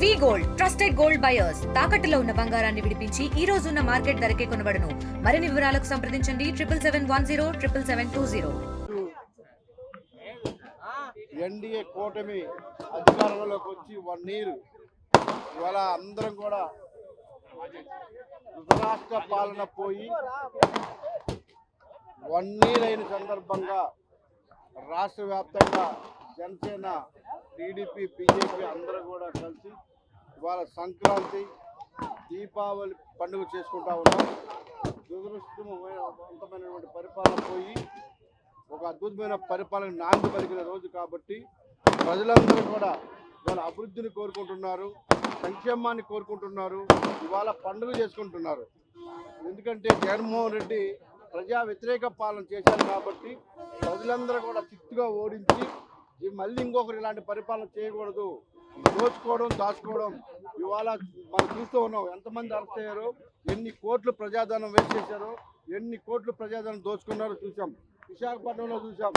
వి gold trusted gold buyers తాకట్టులో ఉన్న బంగారాన్ని విడిపించి ఈ రోజు ఉన్న మార్కెట్ ధరకే కొనబడును. మరిన్ని వివరాలకు సంప్రదించండి 77107720. ఎన్డీఏ కూటమి అధికారంలోకి వచ్చి 1 ఇయర్ ఇవాళ అందరం కూడా రాష్ట్ర పాలన పోయి 1 ఇయర్ అయిన సందర్భంగా రాష్ట్ర వ్యాప్తంగా జనసేన, టీడీపీ, బీజేపీ అందరూ కూడా కలిసి ఇవాళ సంక్రాంతి, దీపావళి పండుగ చేసుకుంటా ఉన్నాం. దురదృష్టమైనటువంటి పరిపాలన పోయి ఒక అద్భుతమైన పరిపాలన నాంది పలికిన రోజు కాబట్టి ప్రజలందరూ కూడా ఇవాళ అభివృద్ధిని కోరుకుంటున్నారు, సంక్షేమాన్ని కోరుకుంటున్నారు, ఇవాళ పండుగ చేసుకుంటున్నారు. ఎందుకంటే జగన్మోహన్ రెడ్డి ప్రజా వ్యతిరేక పాలన చేశారు కాబట్టి ప్రజలందరూ కూడా చిత్తుగా ఓడించి మళ్ళీ ఇంకొకరు ఇలాంటి పరిపాలన చేయకూడదు, దోచుకోవడం, దాచుకోవడం. ఇవాళ మనం చూస్తూ ఉన్నాం ఎంతమంది అరెస్ట్ అయ్యారో, ఎన్ని కోట్లు ప్రజాధనం వేస్ట్ చేశారో, ఎన్ని కోట్లు ప్రజాధనం దోచుకున్నారో చూసాం. విశాఖపట్నంలో చూసాం,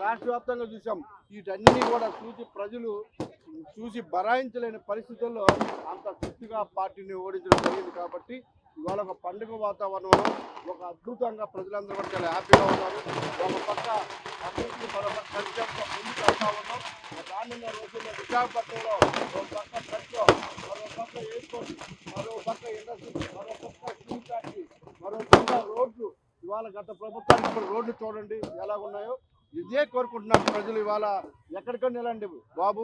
రాష్ట్ర వ్యాప్తంగా చూసాం. వీటన్నీ కూడా ప్రజలు చూసి బరాయించలేని పరిస్థితుల్లో అంత చిత్తుగా పార్టీని ఓడించడం జరిగింది. కాబట్టి ఇవాళ ఒక పండుగ వాతావరణంలో ఒక అద్భుతంగా ప్రజలందరూ కూడా చాలా హ్యాపీగా ఉన్నారు. ఒక పక్క అభివృద్ధి, మరొక సంక్షేమంతో ముందుకు వెళ్తా ఉన్నాం. రానున్న రోజుల్లో విశాఖపట్నంలో ఒక పక్క పెట్రో, మరో పక్క ఎయిర్పోర్ట్, మరో పక్క ఇండస్ట్రీ, మరో పక్క స్టీల్ ఫ్యాక్టరీ, మరో పక్క రోడ్లు. ఇవాళ గత ప్రభుత్వానికి ఇప్పుడు రోడ్లు చూడండి ఎలా ఉన్నాయో. ఇదే కోరుకుంటున్నారు ప్రజలు. ఇవాళ ఎక్కడికన్నా వెళ్ళండి బాబు,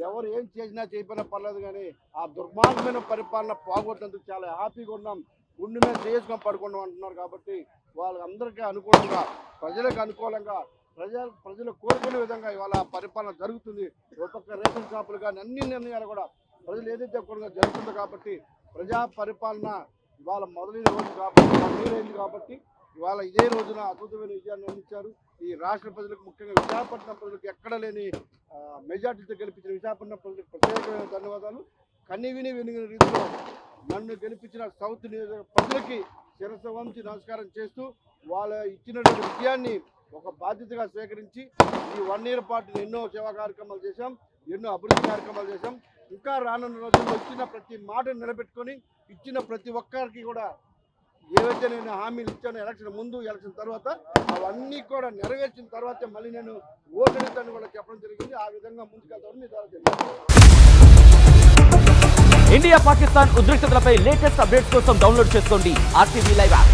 ఎవరు ఏం చేసినా చేయకపోయినా పర్లేదు, కానీ ఆ దుర్మార్గమైన పరిపాలన పోగొట్టేందుకు చాలా హ్యాపీగా ఉన్నాం, గుండె మీద చేసుకొని పడుకున్నాం అంటున్నారు. కాబట్టి వాళ్ళందరికీ అనుకూలంగా, ప్రజలకు అనుకూలంగా, ప్రజలు కోరుకునే విధంగా ఇవాళ పరిపాలన జరుగుతుంది. ఒక పక్క రేషన్ షాపులు కానీ అన్ని నిర్ణయాలు కూడా ప్రజలు ఏదైతే కూడా జరుగుతుందో కాబట్టి ప్రజా పరిపాలన ఇవాళ మొదలైన రోజు కాబట్టి, మొదలైంది కాబట్టి ఇవాళ ఇదే రోజున అద్భుతమైన విజయాన్ని అందించారు. ఈ రాష్ట్ర ప్రజలకు, ముఖ్యంగా విశాఖపట్నం ప్రజలకు ఎక్కడ లేని మెజార్టీతో గెలిపించిన విశాఖపట్నం ప్రజలకు ప్రత్యేకమైన ధన్యవాదాలు. కనివిని వెనుగిన రీతిలో నన్ను గెలిపించిన సౌత్ నియోజక ప్రజలకి శిరస్సు వంచి నమస్కారం చేస్తూ వాళ్ళ ఇచ్చినటువంటి విజయాన్ని ఒక బాధ్యతగా స్వీకరించి ఈ 1 ఇయర్ పాటు ఎన్నో సేవా కార్యక్రమాలు చేశాం, ఎన్నో అభివృద్ధి కార్యక్రమాలు చేశాం. ఇంకా రానున్న రోజుల్లో ఇచ్చిన ప్రతి మాటను నిలబెట్టుకొని ఇచ్చిన ప్రతి ఒక్కరికి కూడా ఏవైతే నేను హామీలు ఇచ్చానో ఎలక్షన్ ముందు, ఎలక్షన్ తర్వాత అవన్నీ కూడా నెరవేర్చిన తర్వాతే మళ్ళీ నేను ఓటెడతాను కూడా చెప్పడం జరిగింది. ఆ విధంగా ముందుకెళ్తామని మీ ద్వారా తెలియజేస్తాను. ఇండియా పాకిస్తాన్ ఉద్రిక్తతలపై లేటెస్ట్ అప్డేట్స్ కోసం డౌన్లోడ్ చేసుకోండి RTV లైవ్ యాప్.